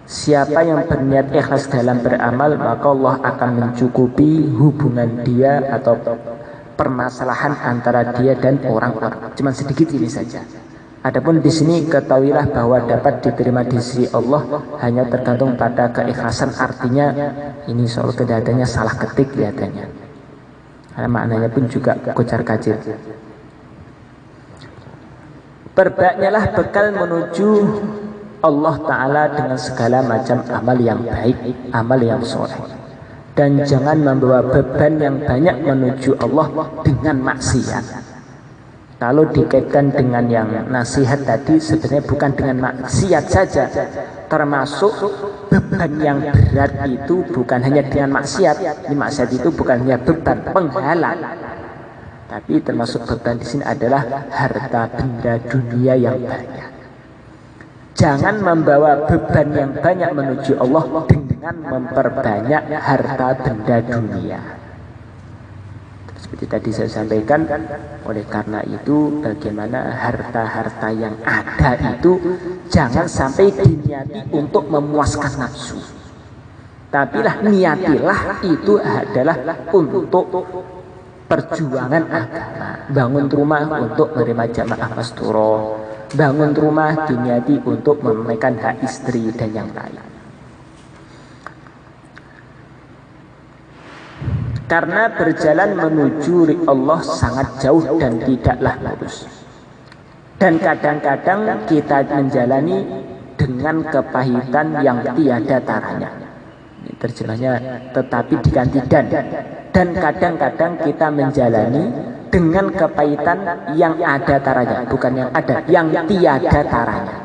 siapa yang berniat ikhlas dalam beramal, maka Allah akan mencukupi hubungan dia atau permasalahan antara dia dan orang-orang. Cuma sedikit ini saja. Adapun di sini ketahuilah bahwa dapat diterima di sisi Allah hanya tergantung pada keikhlasan. Artinya ini soal kelihatannya salah ketik kelihatannya. Karena maknanya pun juga kocar-kacir. Perbanyaklah bekal menuju Allah Ta'ala dengan segala macam amal yang baik, amal yang soleh. Dan jangan membawa beban yang banyak menuju Allah dengan maksiat. Kalau dikaitkan dengan yang nasihat tadi, sebenarnya bukan dengan maksiat saja, termasuk beban yang berat itu bukan hanya dengan maksiat. Ini maksiat itu bukan hanya beban, penghalang. Tapi termasuk beban di sini adalah harta benda dunia yang banyak. Jangan membawa beban yang banyak menuju Allah dengan memperbanyak harta benda dunia. Seperti tadi saya sampaikan, oleh karena itu bagaimana harta-harta yang ada itu jangan sampai diniati untuk memuaskan nafsu. Tapi niatilah itu adalah untuk perjuangan agama. Bangun rumah untuk menerima jamaah masturo, bangun rumah diniati untuk menunaikan hak istri dan yang lain. Karena berjalan menuju Allah sangat jauh dan tidaklah lurus. Dan kadang-kadang kita menjalani dengan kepahitan yang tiada taranya. Ini terjemahnya tetapi diganti dan. Dan kadang-kadang kita menjalani dengan kepahitan yang ada taranya, bukan yang ada, yang tiada taranya.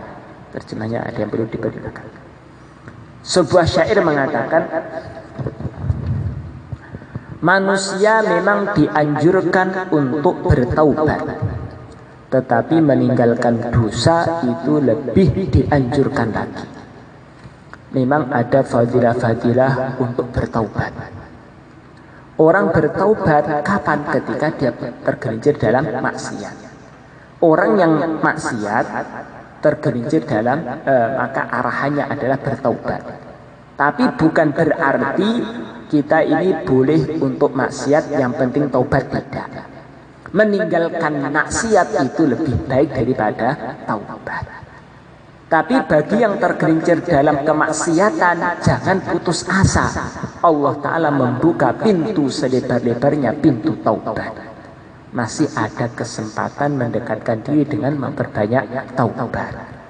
Terjemahnya ada yang perlu diperhatikan. Sebuah syair mengatakan, manusia memang dianjurkan untuk bertaubat, tetapi meninggalkan dosa itu lebih dianjurkan lagi. memang ada fadilah-fadilah untuk bertaubat. Orang bertaubat kapan? Ketika dia tergelincir dalam maksiat. Orang yang maksiat tergelincir dalam maka arahannya adalah bertaubat. Tapi bukan berarti kita ini boleh untuk maksiat yang penting taubat, tidak. Meninggalkan maksiat itu lebih baik daripada taubat. Tapi bagi yang tergelincir dalam kemaksiatan, jangan putus asa. Allah Ta'ala membuka pintu selebar-lebarnya, pintu taubat. Masih ada kesempatan mendekatkan diri dengan memperbanyak taubat.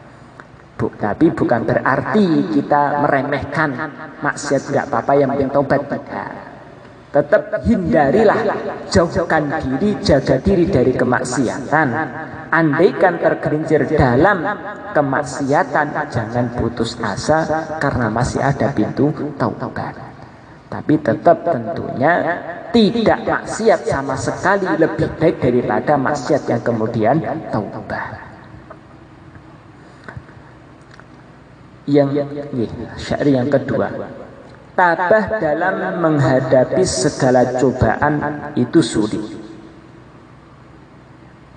Tapi bukan berarti kita meremehkan maksiat, tidak apa-apa, yang penting taubat, tidak. Tetap hindarilah, jauhkan diri, jaga diri dari kemaksiatan. Andaikan tergelincir dalam kemaksiatan, jangan putus asa karena masih ada pintu taubat. Tapi tetap tentunya tidak maksiat sama sekali lebih baik daripada maksiat yang kemudian taubat. Yang syair yang kedua, tabah dalam menghadapi segala cobaan itu sulit.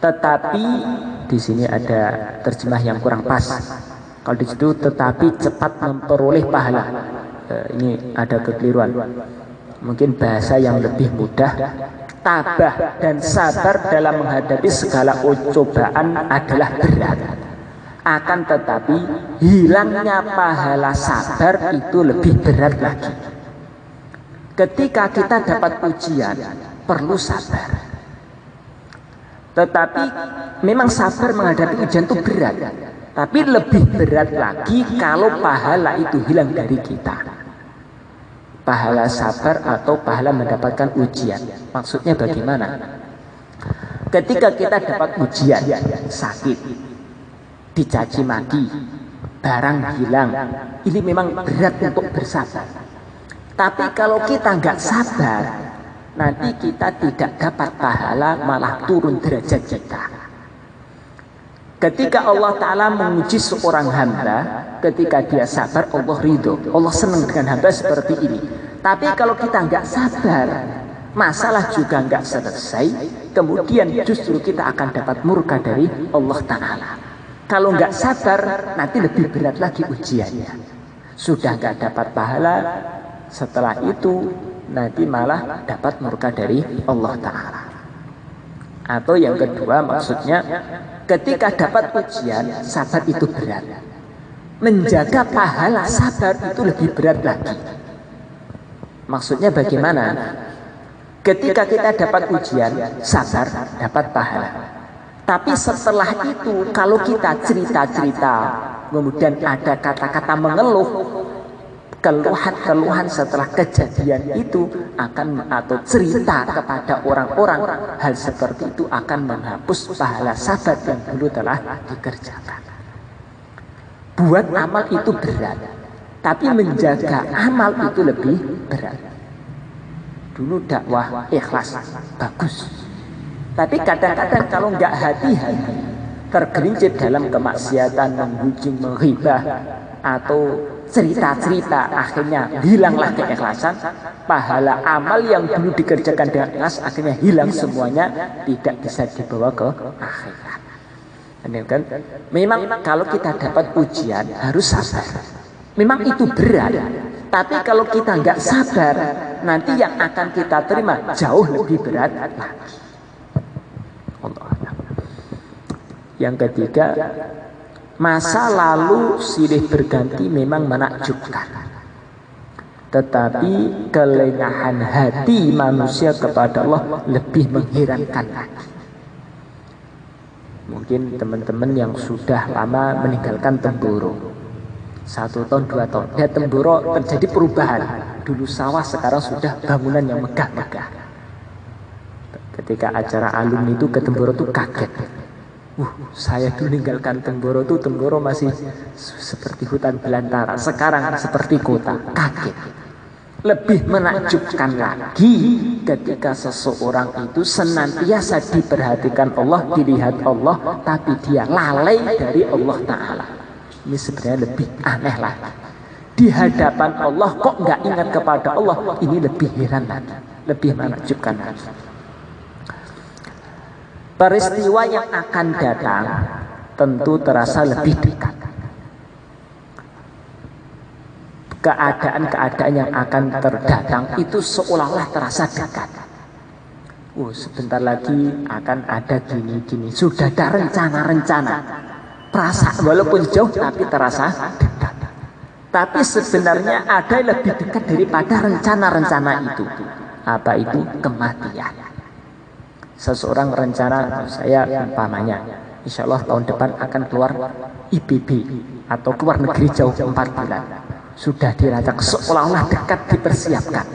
Tetapi di sini ada terjemah yang kurang pas. Kalau di situ tetapi cepat memperoleh pahala. Ini ada kekeliruan. Mungkin bahasa yang lebih mudah. Tabah dan sabar dalam menghadapi segala cobaan adalah berat. Akan tetapi hilangnya pahala sabar itu lebih berat lagi. Ketika kita dapat ujian, perlu sabar. Tetapi memang sabar menghadapi ujian itu berat. Tapi lebih berat lagi kalau pahala itu hilang dari kita. Pahala sabar atau pahala mendapatkan ujian. Maksudnya bagaimana? Ketika kita dapat ujian, sakit, dicaci maki, barang hilang, ini memang berat untuk bersabar. Tapi kalau kita nggak sabar, nanti kita tidak dapat pahala, malah turun derajat kita. Ketika Allah Ta'ala menguji seorang hamba, ketika dia sabar, Allah ridho, Allah senang dengan hamba seperti ini. Tapi kalau kita nggak sabar, masalah juga nggak selesai, kemudian justru kita akan dapat murka dari Allah Ta'ala. Kalau nggak sabar, nanti lebih berat lagi ujiannya. Sudah nggak dapat pahala, setelah itu nanti malah dapat murka dari Allah Ta'ala. Atau yang kedua, maksudnya ketika dapat ujian, sabar itu berat. Menjaga pahala sabar itu lebih berat lagi. Maksudnya bagaimana? Ketika kita dapat ujian, sabar, dapat pahala. Tapi setelah itu, kalau kita cerita-cerita, kemudian ada kata-kata mengeluh, keluhan-keluhan setelah kejadian itu akan, atau cerita kepada orang-orang, hal seperti itu akan menghapus pahala sabar yang dulu telah dikerjakan. Buat amal itu berat, tapi menjaga amal itu lebih berat. Dulu dakwah ikhlas, bagus. Tapi kadang-kadang kalau nggak hati-hati, tergelincir dalam kemaksiatan, menghujing, menghibah, atau cerita-cerita, akhirnya hilanglah keikhlasan. Pahala amal yang dulu dikerjakan dengan ikhlas akhirnya hilang semuanya, tidak bisa dibawa ke akhirat. Kan? Memang kalau kita dapat ujian harus sabar. Memang itu berat. Tapi kalau kita nggak sabar, nanti yang akan kita terima jauh lebih berat lagi. Yang ketiga, masa lalu silih berganti memang menakjubkan, tetapi kelengahan hati manusia kepada Allah lebih mengherankan lagi. Mungkin teman-teman yang sudah lama meninggalkan Temboro, 1 tahun 2 tahun, ya Temboro terjadi perubahan. Dulu sawah, sekarang sudah bangunan yang megah-megah. Ketika acara alumni itu ke Temboro itu kaget. Saya dulu meninggalkan Temboro itu, Temboro masih seperti hutan belantara, sekarang seperti kota. Kaget. Lebih menakjubkan lagi ketika seseorang itu senantiasa diperhatikan Allah, dilihat Allah, tapi dia lalai dari Allah Ta'ala. Ini sebenarnya lebih aneh lagi. di hadapan Allah kok nggak ingat kepada Allah, ini lebih heran lagi, lebih menakjubkan lagi. Peristiwa yang akan datang tentu terasa lebih dekat. Keadaan-keadaan yang akan terdatang itu seolah-olah terasa dekat. Sebentar lagi akan ada gini-gini. Sudah ada rencana-rencana. Perasaan walaupun jauh tapi terasa dekat. Tapi sebenarnya ada yang lebih dekat daripada rencana-rencana itu. Apa itu? Kematian. Seseorang rencana, saya umpamanya, insya Allah tahun depan akan keluar IPB atau keluar negeri jauh 4 bulan. Sudah dirancang seolah-olah dekat dipersiapkan.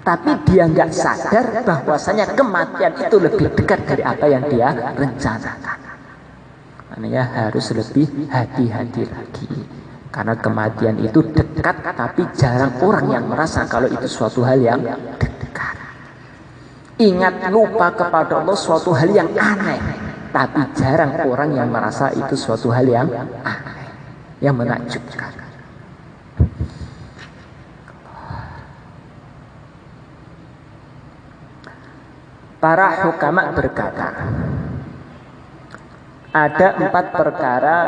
Tapi dia nggak sadar bahwasanya kematian itu lebih dekat dari apa yang dia rencanakan. Makanya harus lebih hati-hati lagi. Karena kematian itu dekat, tapi jarang orang yang merasa kalau itu suatu hal yang dekat. Ingat lupa kepada Allah suatu hal yang aneh, tapi jarang orang yang merasa itu suatu hal yang aneh, yang menakjubkan. Para hukama berkata, ada 4 perkara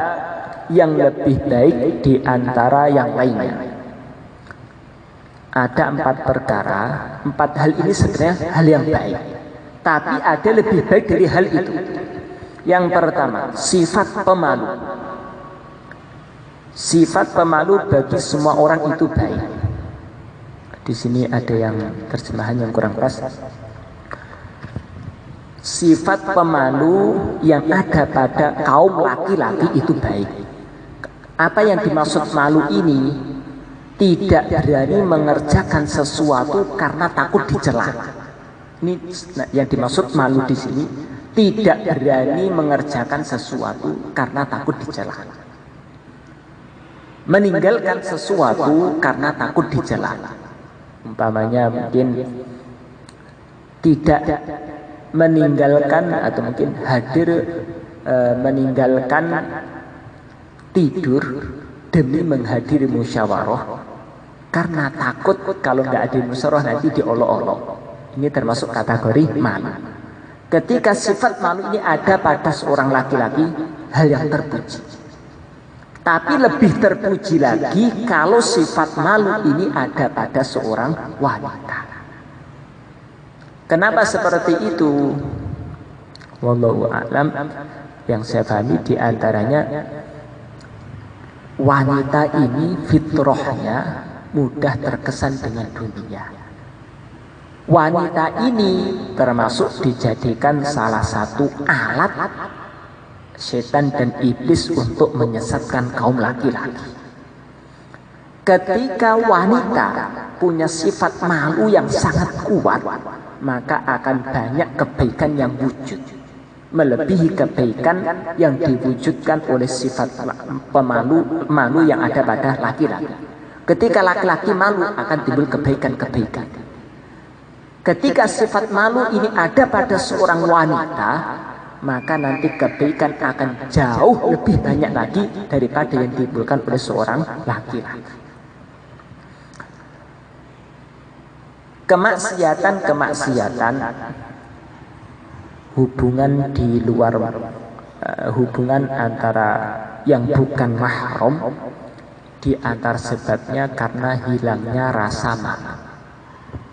yang lebih baik di antara yang lainnya. Ada 4 perkara, 4 hal ini sebenarnya hal yang baik, tapi ada lebih baik dari hal itu. Yang pertama, sifat pemalu. Sifat pemalu bagi semua orang itu baik. Di sini ada yang terjemahan yang kurang pas. Sifat pemalu yang ada pada kaum laki-laki itu baik. Apa yang dimaksud malu ini? Tidak berani mengerjakan sesuatu karena takut dicela. Ini yang dimaksud malu di sini. Tidak berani mengerjakan sesuatu karena takut dicela. Meninggalkan sesuatu karena takut dicela. Umpamanya mungkin tidak meninggalkan atau mungkin hadir meninggalkan tidur demi menghadiri musyawarah karena takut kalau nggak ada musyawarah nanti diolok-olok. Ini termasuk kategori malu. Ketika sifat malu ini ada pada seorang laki-laki, hal yang terpuji. Tapi lebih terpuji lagi kalau sifat malu ini ada pada seorang wanita. Kenapa seperti itu? Wallahu a'lam. Yang saya pahami diantaranya wanita ini fitrahnya mudah terkesan dengan dunia. Wanita ini termasuk dijadikan salah satu alat setan dan iblis untuk menyesatkan kaum laki-laki. Ketika wanita punya sifat malu yang sangat kuat, maka akan banyak kebaikan yang wujud, melebihi kebaikan yang diwujudkan oleh sifat malu yang ada pada laki-laki. Ketika laki-laki malu akan timbul kebaikan-kebaikan. Ketika sifat malu ini ada pada seorang wanita, maka nanti kebaikan akan jauh lebih banyak lagi daripada yang ditimbulkan oleh seorang laki-laki. Kemaksiatan, hubungan di luar, hubungan antara yang bukan mahram, di antar sebabnya karena hilangnya rasa malu.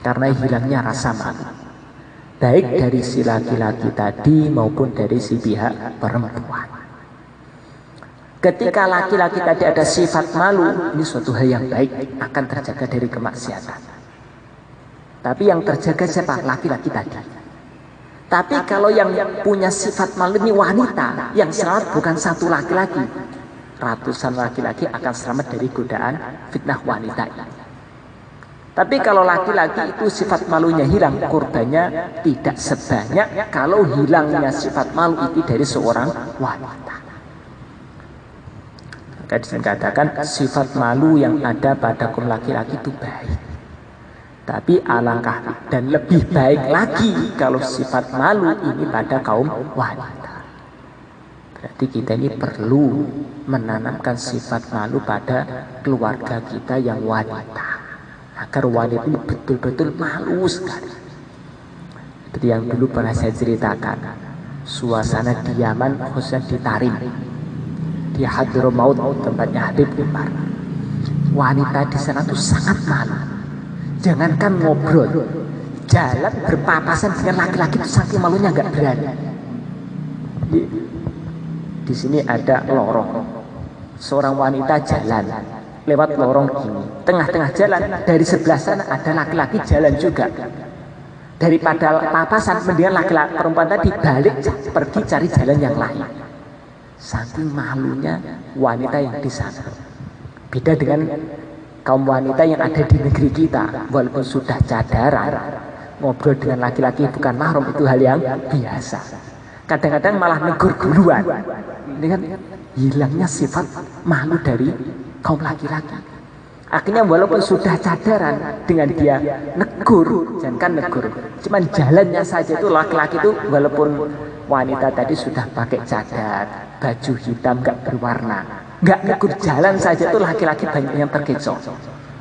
Karena hilangnya rasa malu, baik dari si laki-laki tadi maupun dari si pihak perempuan. Ketika laki-laki tadi ada sifat malu, ini suatu hal yang baik, akan terjaga dari kemaksiatan. Tapi yang terjaga siapa? Laki-laki tadi. Tapi kalau yang punya sifat malu ini wanita, yang selamat bukan satu laki-laki, ratusan laki-laki akan selamat dari godaan fitnah wanita ini. Tapi kalau laki-laki itu sifat malunya hilang, korbannya tidak sebanyak kalau hilangnya sifat malu itu dari seorang wanita. Maka dikatakan sifat malu yang ada pada kaum laki-laki itu baik. Tapi alangkah dan lebih baik lagi kalau sifat malu ini pada kaum wanita. Berarti kita ini perlu menanamkan sifat malu pada keluarga kita yang wanita, agar wanita ini betul-betul malu sekali. Seperti yang dulu pernah saya ceritakan, suasana di Yaman, khususnya di Tarim, di Hadramaut, tempatnya Habib Umar. Wanita di sana tuh sangat malu. Jangankan ngobrol, jalan berpapasan dengan laki-laki itu saking malunya nggak berani. Di sini ada lorong, seorang wanita jalan lewat lorong ini, tengah-tengah jalan dari sebelah sana ada laki-laki jalan juga. Daripada papasan, mendingan laki-laki perempuan tadi balik pergi cari jalan yang lain. Saking malunya wanita yang di sana. Beda dengan kaum wanita yang ada di negeri kita, walaupun sudah cadaran, ngobrol dengan laki-laki bukan mahram itu hal yang biasa. Kadang-kadang malah negur duluan. Ini kan hilangnya sifat malu dari kaum laki-laki. Akhirnya walaupun sudah cadaran, dengan dia negur, jangan negur, cuman jalannya saja itu laki-laki itu, walaupun wanita tadi sudah pakai cadar, baju hitam gak berwarna, gak negur, jalan saja itu laki-laki banyak yang terkecoh.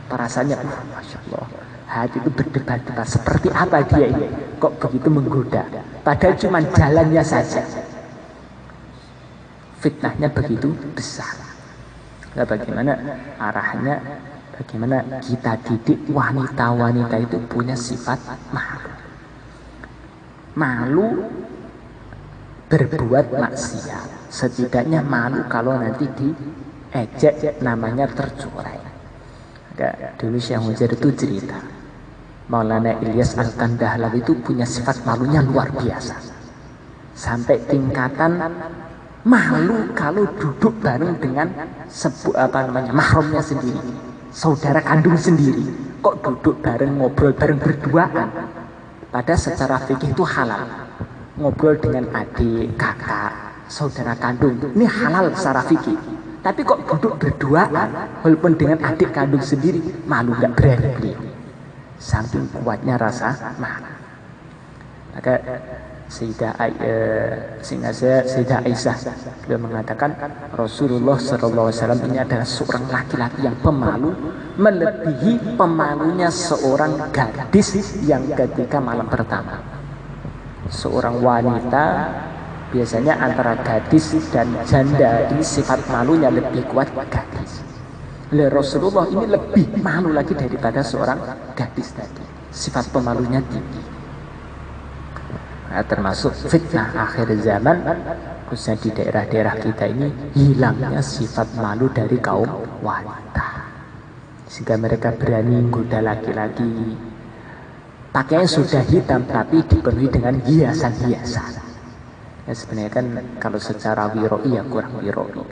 Perasaannya, Masya Allah, hati itu berdebar-debar, seperti apa dia ini, kok begitu menggoda, padahal cuma jalannya saja. Fitnahnya begitu besar. Nah, bagaimana arahnya? Bagaimana kita didik wanita-wanita itu punya sifat malu. Malu berbuat maksiat. Setidaknya malu kalau nanti diejek, namanya tercoreng. Dulu Syekh Mujair itu cerita, Maulana Ilyas Al-Kandahlawi itu punya sifat malunya luar biasa. Sampai tingkatan malu kalau duduk bareng dengan mahramnya sendiri, saudara kandung sendiri. Kok duduk bareng, ngobrol bareng berduaan? Padahal secara fikih itu halal. Ngobrol dengan adik, kakak, saudara kandung, ini halal secara fikih. Tapi kok duduk berduaan, walaupun dengan adik kandung sendiri, malu gak berani beliau. Saking kuatnya rasa malu. Maka Sayyidah Aisyah beliau mengatakan Rasulullah SAW ini adalah seorang laki-laki yang pemalu, melebihi pemalunya seorang gadis yang ketika malam pertama. Seorang wanita biasanya antara gadis dan janda ini sifat malunya lebih kuat gadis. Rasulullah ini lebih malu lagi daripada seorang gadis tadi. Sifat pemalunya tinggi. Nah, termasuk fitnah akhir zaman, khususnya di daerah-daerah kita ini, hilangnya sifat malu dari kaum wanita, sehingga mereka berani menggoda laki-laki. Pakaian sudah hitam tapi dipenuhi dengan hiasan-hiasan. Ya, sebenarnya kan kalau secara wiroi ya kurang wiroi,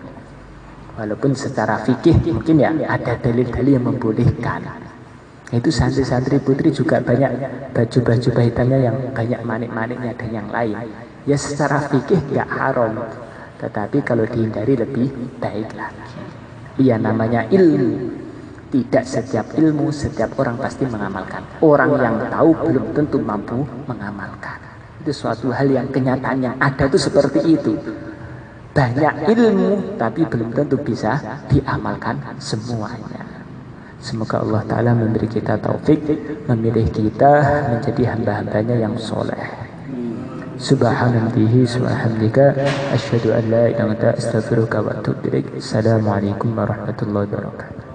walaupun secara fikih mungkin ya ada dalil-dalil yang membolehkan. Itu santri-santri putri juga banyak baju-baju hitamnya yang banyak manik-maniknya dan yang lain. Ya secara fikih gak haram, tetapi kalau dihindari lebih baik lagi. Ya namanya ilmu. Tidak setiap ilmu setiap orang pasti mengamalkan. Orang yang tahu belum tentu mampu mengamalkan. Itu suatu hal yang kenyataan yang ada itu seperti itu. Banyak ilmu tapi belum tentu bisa diamalkan semuanya. Semoga Allah Ta'ala memberi kita taufik, memilih kita menjadi hamba-hambanya yang soleh. Subhanallah, subhanallah, asyhadu an la ilaha illa anta, astaghfiruka wa atubu ilaik. Assalamualaikum warahmatullahi wabarakatuh.